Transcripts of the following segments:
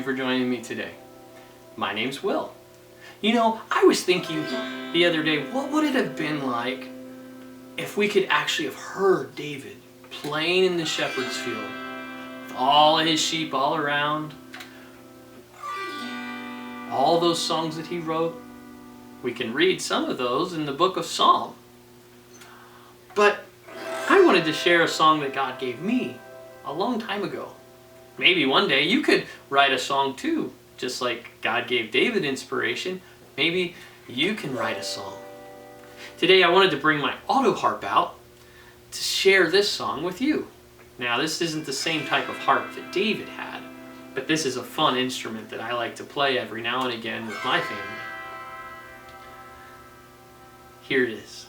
for joining me today. My name's Will. You know, I was thinking the other day, what would it have been like if we could actually have heard David playing in the shepherd's field with all of his sheep all around, all those songs that he wrote. We can read some of those in the book of Psalm. But I wanted to share a song that God gave me a long time ago. Maybe one day you could write a song too, just like God gave David inspiration. Maybe you can write a song. Today I wanted to bring my autoharp out to share this song with you. Now this isn't the same type of harp that David had, but this is a fun instrument that I like to play every now and again with my family. Here it is.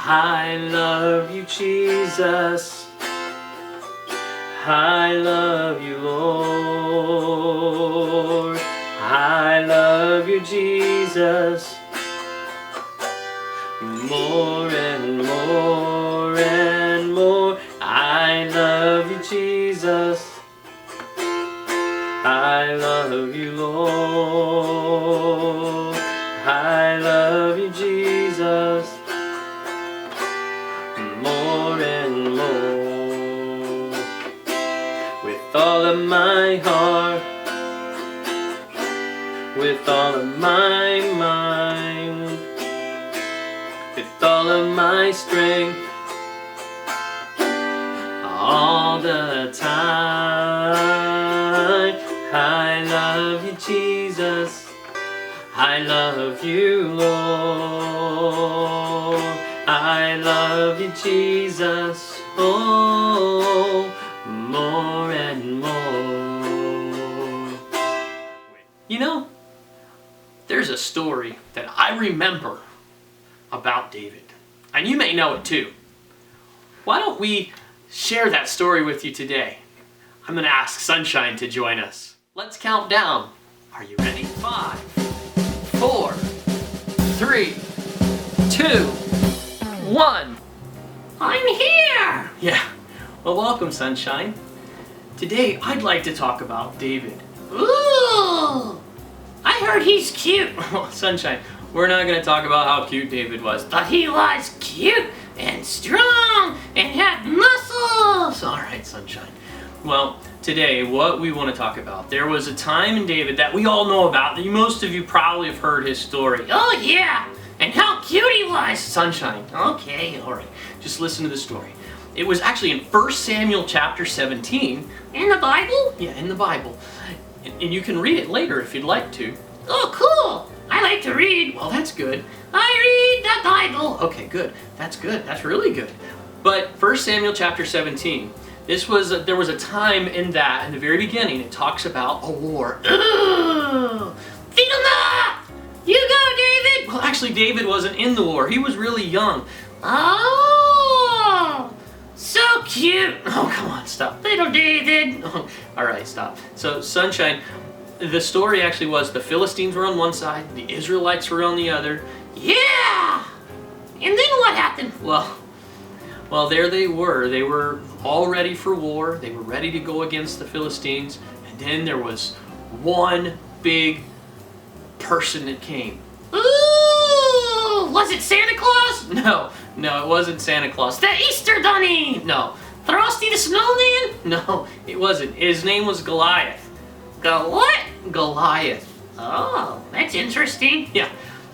I love you, Jesus. I love you, Lord. I love you, Jesus. More and more and more. I love you, Jesus. I love you, Lord. I love you, Jesus. More and more. With all of my heart, with all of my mind, with all of my strength, all the time. I love you, Jesus. I love you, Lord. I love you, Jesus. Oh, more and more. You know, there's a story that I remember about David, and you may know it too. Why don't we share that story with you today? I'm going to ask Sunshine to join us. Let's count down. Are you ready? 5, 4, 3, 2, 1. I'm here! Yeah. Well, welcome, Sunshine. Today, I'd like to talk about David. Ooh! I heard he's cute. Sunshine, we're not going to talk about how cute David was. But he was cute and strong and had muscles. All right, Sunshine. Well, today, what we want to talk about, there was a time in David that we all know about, that most of you probably have heard his story. Oh, yeah. And how cute he was. Sunshine. Okay, all right. Just listen to the story. It was actually in 1 Samuel chapter 17. In the Bible? Yeah, in the Bible. And you can read it later if you'd like to. Oh, cool. I like to read. Well, that's good. I read the Bible. Okay, good. That's good. That's really good. But 1 Samuel chapter 17, there was a time in the very beginning, it talks about a war. Ooh! Feed him up! You go, David! Well, actually, David wasn't in the war. He was really young. Oh! So cute! Oh, come on, stop. Little David! Oh, all right, stop. So, Sunshine, the story actually was the Philistines were on one side, the Israelites were on the other. Yeah! And then what happened? Well, there they were. They were all ready for war. They were ready to go against the Philistines. And then there was one big person that came. Ooh! Was it Santa Claus? No, it wasn't Santa Claus. The Easter Bunny! No. Frosty the Snowman? No, it wasn't. His name was Goliath. What? Goliath. Oh, that's interesting. Yeah.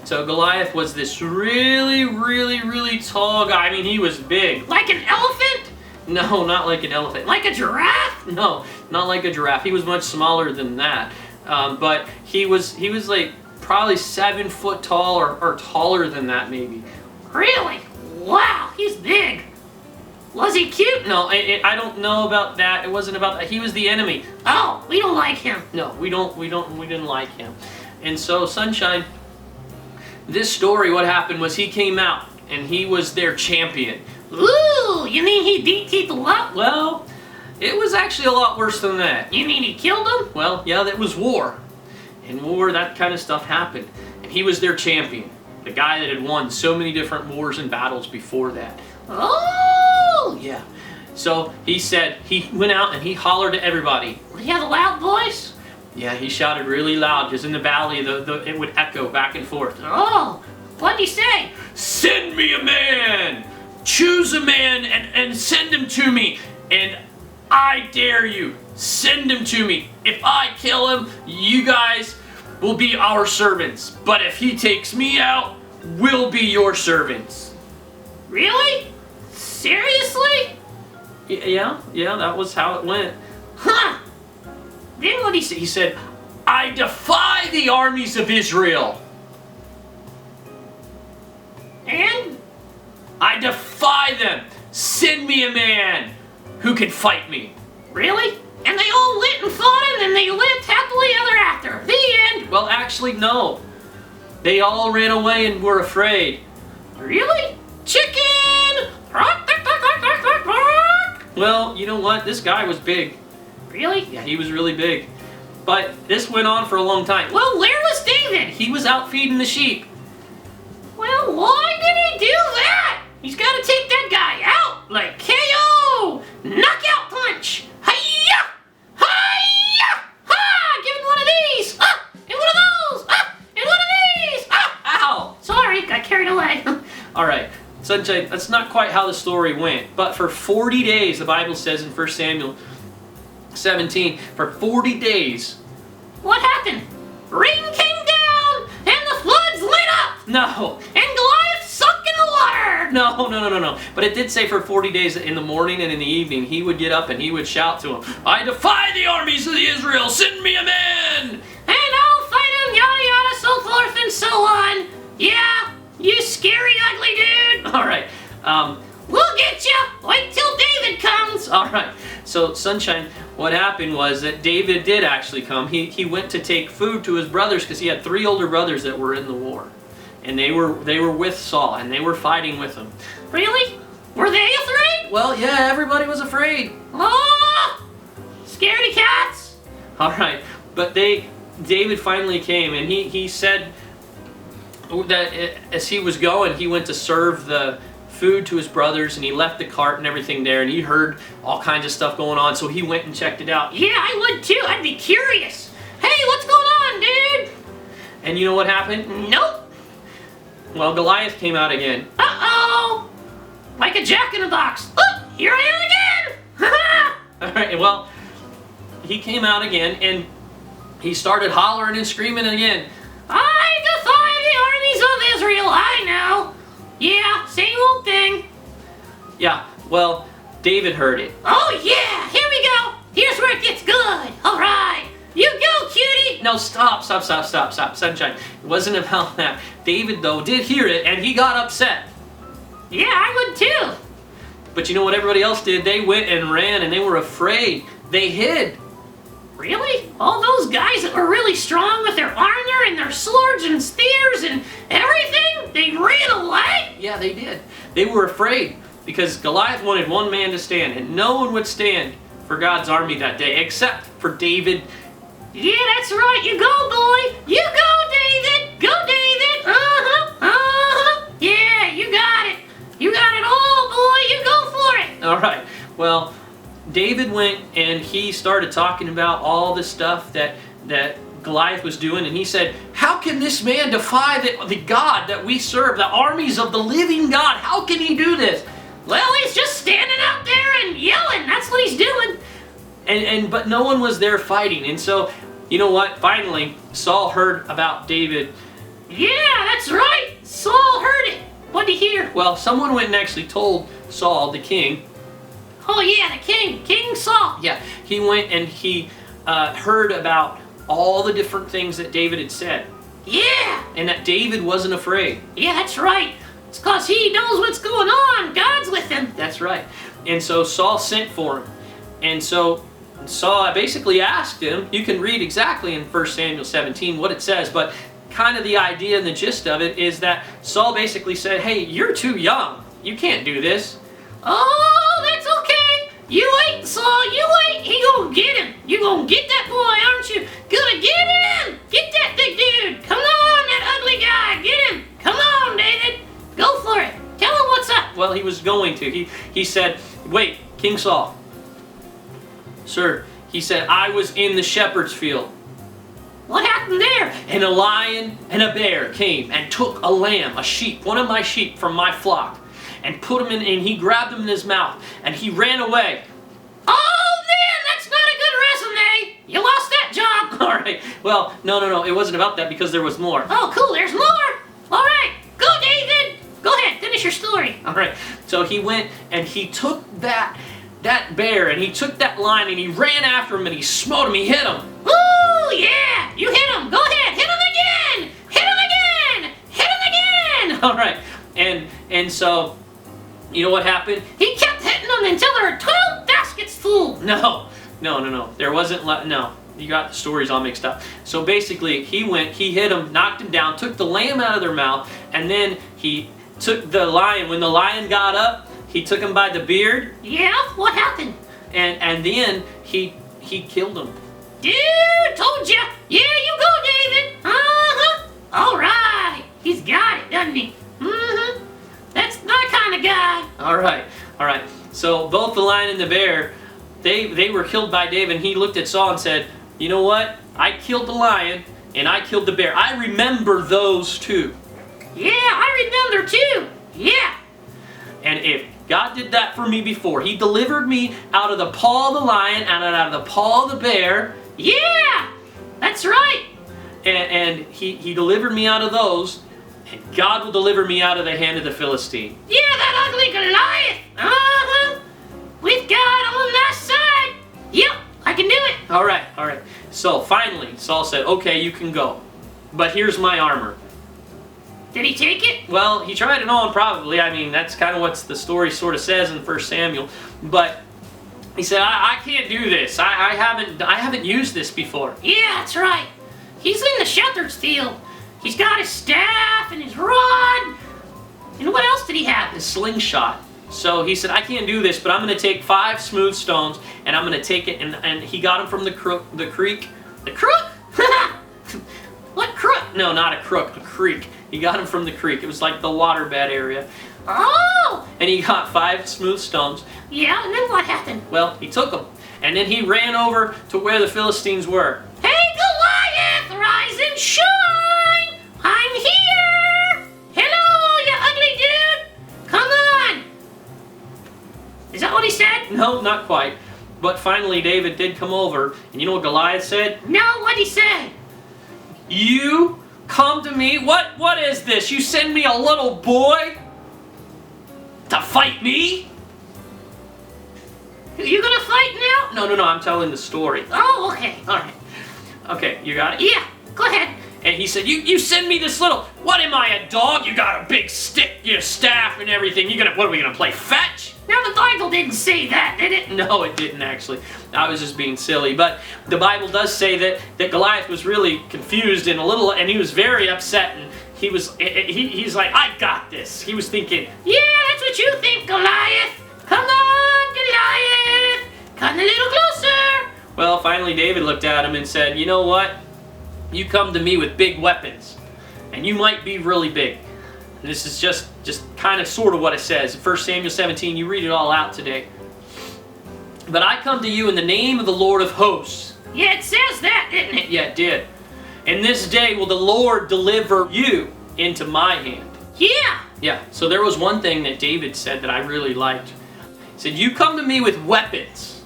So Goliath was this really, really, really tall guy. I mean, he was big. Like an elephant? No, not like an elephant. Like a giraffe? No, not like a giraffe. He was much smaller than that. But he was like probably 7 foot tall or taller than that maybe. Really? Wow, he's big. Was he cute? No, I don't know about that. It wasn't about that. He was the enemy. Oh, we don't like him. No, we didn't like him. And so, Sunshine, this story, what happened was he came out and he was their champion. Ooh, you mean he beat people up? Well, it was actually a lot worse than that. You mean he killed them? Well, yeah, that was war. In war, that kind of stuff happened. And he was their champion. The guy that had won so many different wars and battles before that. Oh! Yeah. So he said, he went out and he hollered to everybody. Did he have a loud voice? Yeah, he shouted really loud because in the valley it would echo back and forth. Oh, what'd he say? Send me a man! Choose a man and send him to me. And I dare you, send him to me. If I kill him, you guys will be our servants. But if he takes me out, we'll be your servants. Really? Seriously? Yeah, that was how it went. Huh. Then what'd he say? He said, I defy the armies of Israel. And? I defy them. Send me a man who can fight me. Really? And they all went and fought him and they lived happily ever after. The end. Well, actually, no. They all ran away and were afraid. Really? Chicken! Well, you know what? This guy was big. Really? Yeah, he was really big. But this went on for a long time. Well, where was David? He was out feeding the sheep. Well, why did he do that? He's got to take that guy out. Like KO! Knockout punch! Hiya! Hiya! Ha! Give him one of these! Ah! And one of those! Ah! And one of these! Ah! Ow! Sorry, got carried away. Alright, Sunshine, that's not quite how the story went. But for 40 days, the Bible says in 1 Samuel 17, for 40 days. What happened? Rain came down and the floods lit up! No! And Goliath sunk in the water! No. But it did say for 40 days that in the morning and in the evening, he would get up and he would shout to him, I defy the armies of Israel, send me a man! And I'll fight him, yada yada, so forth and so on. Yeah, you scary ugly dude. Alright, We'll get you. Wait till David comes. alright. So, Sunshine, what happened was that David did actually come. He went to take food to his brothers because he had 3 older brothers that were in the war. And they were with Saul, and they were fighting with him. Really? Were they afraid? Well, yeah, everybody was afraid. Oh! Scaredy cats? Alright, but David finally came, and he said that as he was going, he went to serve the food to his brothers, and he left the cart and everything there, and he heard all kinds of stuff going on, so he went and checked it out. Yeah, I would too. I'd be curious. Hey, what's going on, dude? And you know what happened? Nope. Well, Goliath came out again. Uh-oh. Like a jack-in-the-box. Oh, here I am again. Ha-ha. Alright, well, he came out again, and he started hollering and screaming again. I defy the armies of Israel, I know. Yeah, same old thing. Yeah, well, David heard it. Oh yeah, here we go. Here's where it gets good. All right, you go, cutie. No, stop, Sunshine. It wasn't about that. David, though, did hear it, and he got upset. Yeah, I would too. But you know what everybody else did? They went and ran, and they were afraid. They hid. Really? All those guys that were really strong with their armor and their swords and spears and everything, they ran away? Yeah, they did. They were afraid because Goliath wanted one man to stand, and no one would stand for God's army that day except for David. Yeah, that's right. You go, boy. You go, David. Go, David. Yeah, you got it. You got it all, boy. You go for it. All right. Well, David went and he started talking about all the stuff that Goliath was doing, and he said, how can this man defy the God that we serve, the armies of the living God? How can he do this? Well, he's just standing out there and yelling. That's what he's doing. But no one was there fighting, and so, you know what? Finally, Saul heard about David. Yeah, that's right. Saul heard it. What'd he hear? Well, someone went and actually told Saul, the king. Oh yeah, the king. King Saul. Yeah, he went and he heard about all the different things that David had said. Yeah. And that David wasn't afraid. Yeah, that's right. It's because he knows what's going on. God's with him. That's right. And so Saul sent for him. And so Saul basically asked him, you can read exactly in 1 Samuel 17 what it says, but kind of the idea and the gist of it is that Saul basically said, hey, you're too young. You can't do this. Oh, that's okay. You wait, Saul. You wait. He gonna get him. You gonna get that boy, aren't you? Gonna get him. Get that big dude. Come on, that ugly guy. Get him. Come on, David. Go for it. Tell him what's up. Well, he was going to. He said, wait, King Saul. Sir, he said, I was in the shepherd's field. What happened there? And a lion and a bear came and took a lamb, a sheep, one of my sheep from my flock, and put him in, and he grabbed him in his mouth, and he ran away. Oh man, that's not a good resume. You lost that job. All right, well, no, it wasn't about that because there was more. Oh, cool, there's more. All right, go David. Go ahead, finish your story. All right, so he went and he took that bear and he took that lion and he ran after him and he smote him, he hit him. Woo, yeah, you hit him. Go ahead, hit him again. Hit him again. Hit him again. All right, and so, you know what happened? He kept hitting them until there were 12 baskets full. No. There wasn't, no. You got the stories all mixed up. So basically, he hit him, knocked him down, took the lamb out of their mouth, and then he took the lion. When the lion got up, he took him by the beard. Yeah, what happened? And then he killed him. Dude, told ya. Yeah, you go, David. Uh-huh. All right. He's got it, doesn't he? Mm-hmm. That's my kind of guy. All right. So both the lion and the bear, they were killed by David, and he looked at Saul and said, you know what? I killed the lion, and I killed the bear. I remember those two. Yeah, I remember too. Yeah. And if God did that for me before, he delivered me out of the paw of the lion and out of the paw of the bear. Yeah, that's right. And he delivered me out of those, and God will deliver me out of the hand of the Philistine. Yeah, that ugly Goliath. Uh-huh. With God on that side. Yep, I can do it. All right. So finally, Saul said, okay, you can go. But here's my armor. Did he take it? Well, he tried it on probably. I mean, that's kind of what the story sort of says in 1 Samuel. But he said, I can't do this. I haven't used this before. Yeah, that's right. He's in the shepherd's field. He's got his staff and his rod. And what else did he have? His slingshot. So he said, I can't do this, but I'm going to take 5 smooth stones, and I'm going to take it, and he got them from the creek. The crook? What crook? No, not a crook, a creek. He got them from the creek. It was like the waterbed area. Oh! And he got 5 smooth stones. Yeah, and then what happened? Well, he took them, and then he ran over to where the Philistines were. Hey, Goliath, rise and shine! I'm here! Hello, you ugly dude! Come on! Is that what he said? No, not quite. But finally, David did come over, and you know what Goliath said? No, what'd he say? You come to me? What is this? You send me a little boy to fight me? You gonna fight now? No, I'm telling the story. Oh, okay. All right. Okay, you got it? Yeah, go ahead. And he said, you send me this little, what am I, a dog? You got a big stick, your staff and everything. What are we gonna play, fetch? Now the Bible didn't say that, did it? No, it didn't actually. I was just being silly. But the Bible does say that Goliath was really confused and he was very upset, and he's like, I got this. He was thinking, yeah, that's what you think, Goliath. Come on, Goliath. Come a little closer. Well, finally David looked at him and said, you know what? You come to me with big weapons, and you might be really big. And this is just kind of sort of what it says. 1 Samuel 17, you read it all out today. But I come to you in the name of the Lord of hosts. Yeah, it says that, didn't it? Yeah, it did. And this day will the Lord deliver you into my hand. Yeah. Yeah, so there was one thing that David said that I really liked. He said, you come to me with weapons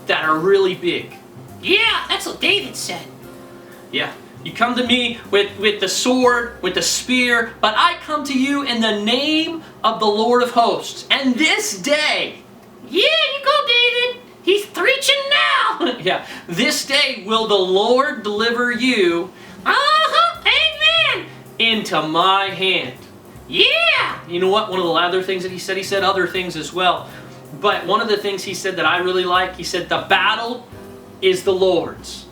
that are really big. Yeah, that's what David said. Yeah. You come to me with the sword, with the spear, but I come to you in the name of the Lord of hosts. And this day... Yeah, you go, David. He's preaching now. Yeah. This day will the Lord deliver you... Amen. ...into my hand. Yeah. You know what? One of the other things that he said other things as well. But one of the things he said that I really like, he said, the battle is the Lord's.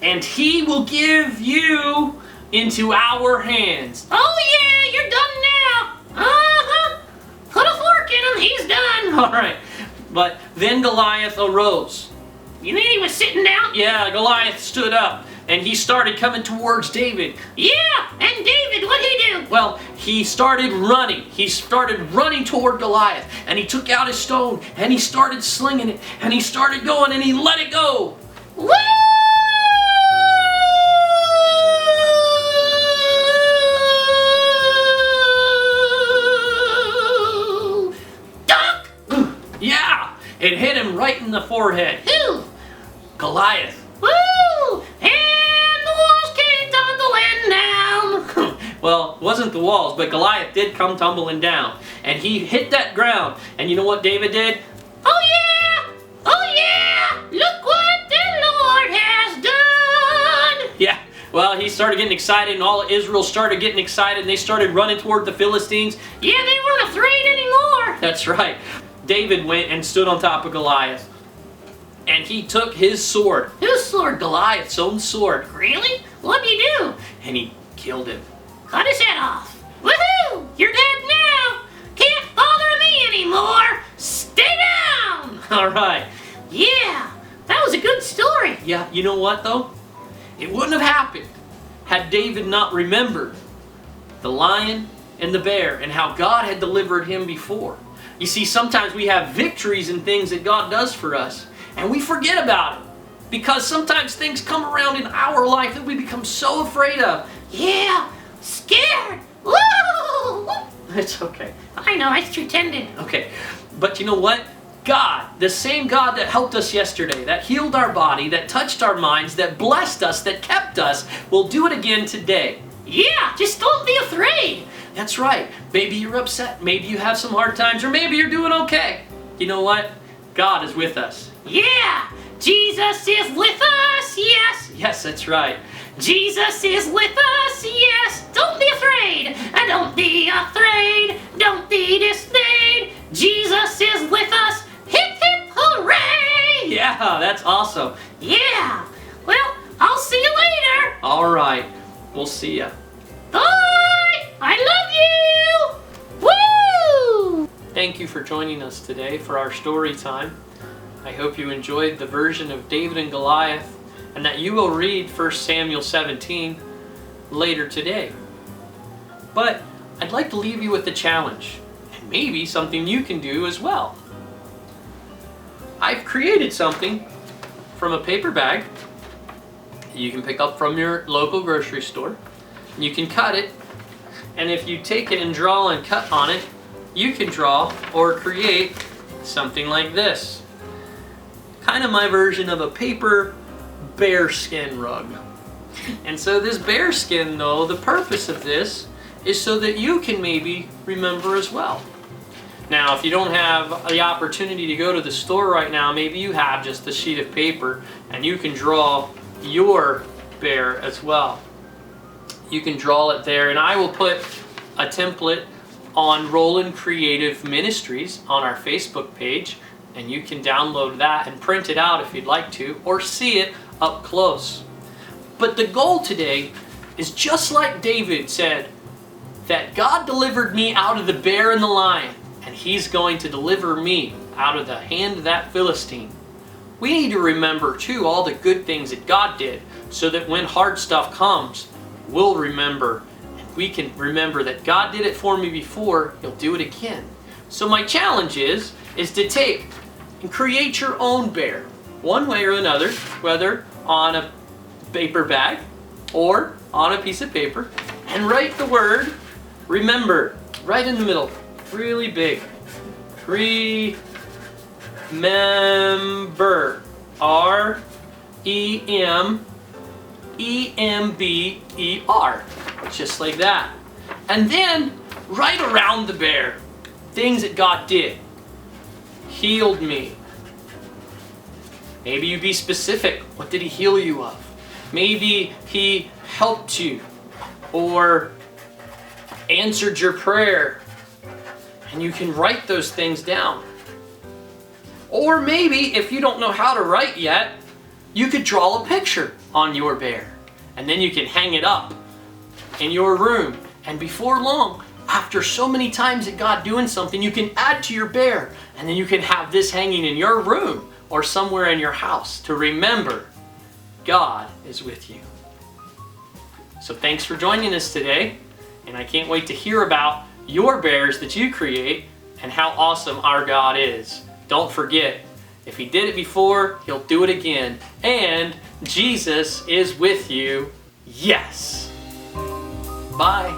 And he will give you into our hands. Oh yeah, you're done now. Put a fork in him, he's done. All right. But then Goliath arose. You mean he was sitting down? Yeah, Goliath stood up, and he started coming towards David. Yeah, and David, what'd he do? Well, he started running. He started running toward Goliath, and he took out his stone, and he started slinging it, and he started going, and he let it go. Woo! It hit him right in the forehead. Who? Goliath. Woo! And the walls came tumbling down. Well, it wasn't the walls, but Goliath did come tumbling down. And he hit that ground. And you know what David did? Oh yeah! Oh yeah! Look what the Lord has done! Yeah, well, he started getting excited, and all of Israel started getting excited, and they started running toward the Philistines. Yeah, they weren't afraid anymore. That's right. David went and stood on top of Goliath. And he took his sword. Whose sword? Goliath's own sword. Really? What'd he do? And he killed him. Cut his head off. Woohoo! You're dead now. Can't bother me anymore. Stay down. All right. Yeah, that was a good story. Yeah, you know what, though? It wouldn't have happened had David not remembered the lion and the bear and how God had delivered him before. You see, sometimes we have victories in things that God does for us, and we forget about it because sometimes things come around in our life that we become so afraid of. Yeah, scared. Woo! It's okay. I know, I just pretended. Okay, but you know what? God, the same God that helped us yesterday, that healed our body, that touched our minds, that blessed us, that kept us, will do it again today. Yeah, just don't be afraid. That's right. Maybe you're upset, maybe you have some hard times, or maybe you're doing okay. You know what? God is with us. Yeah, Jesus is with us, yes. Yes, that's right. Jesus is with us, yes. Don't be afraid. Don't be afraid. Don't be dismayed. Jesus is with us. Hip, hip, hooray! Yeah, that's awesome. Yeah. Well, I'll see you later. All right. We'll see ya. Bye. I love you. Woo! Thank you for joining us today for our story time. I hope you enjoyed the version of David and Goliath and that you will read 1 Samuel 17 later today. But I'd like to leave you with a challenge and maybe something you can do as well. I've created something from a paper bag you can pick up from your local grocery store. You can cut it, and if you take it and draw and cut on it, you can draw or create something like this. Kind of my version of a paper bearskin rug. And so this bearskin, though, the purpose of this is so that you can maybe remember as well. Now, if you don't have the opportunity to go to the store right now, maybe you have just a sheet of paper and you can draw your bear as well. You can draw it there, and I will put a template on Rowland Creative Ministries on our Facebook page, and you can download that and print it out if you'd like to, or see it up close. But the goal today is just like David said, that God delivered me out of the bear and the lion, and He's going to deliver me out of the hand of that Philistine. We need to remember too all the good things that God did, so that when hard stuff comes, we'll remember, and we can remember that God did it for me before, He'll do it again. So my challenge is to take and create your own bear, one way or another, whether on a paper bag or on a piece of paper, and write the word remember right in the middle, really big. Remember. R-E-M-E-M-B-E-R. Just like that. And then write around the bear things that God did. Healed me. Maybe you be specific. What did He heal you of? Maybe He helped you or answered your prayer. And you can write those things down. Or maybe if you don't know how to write yet, you could draw a picture on your bear. And then you can hang it up in your room. And before long, after so many times that God doing something, you can add to your bear. And then you can have this hanging in your room or somewhere in your house to remember God is with you. So thanks for joining us today. And I can't wait to hear about your bears that you create and how awesome our God is. Don't forget, if He did it before, He'll do it again. And Jesus is with you. Yes. Bye.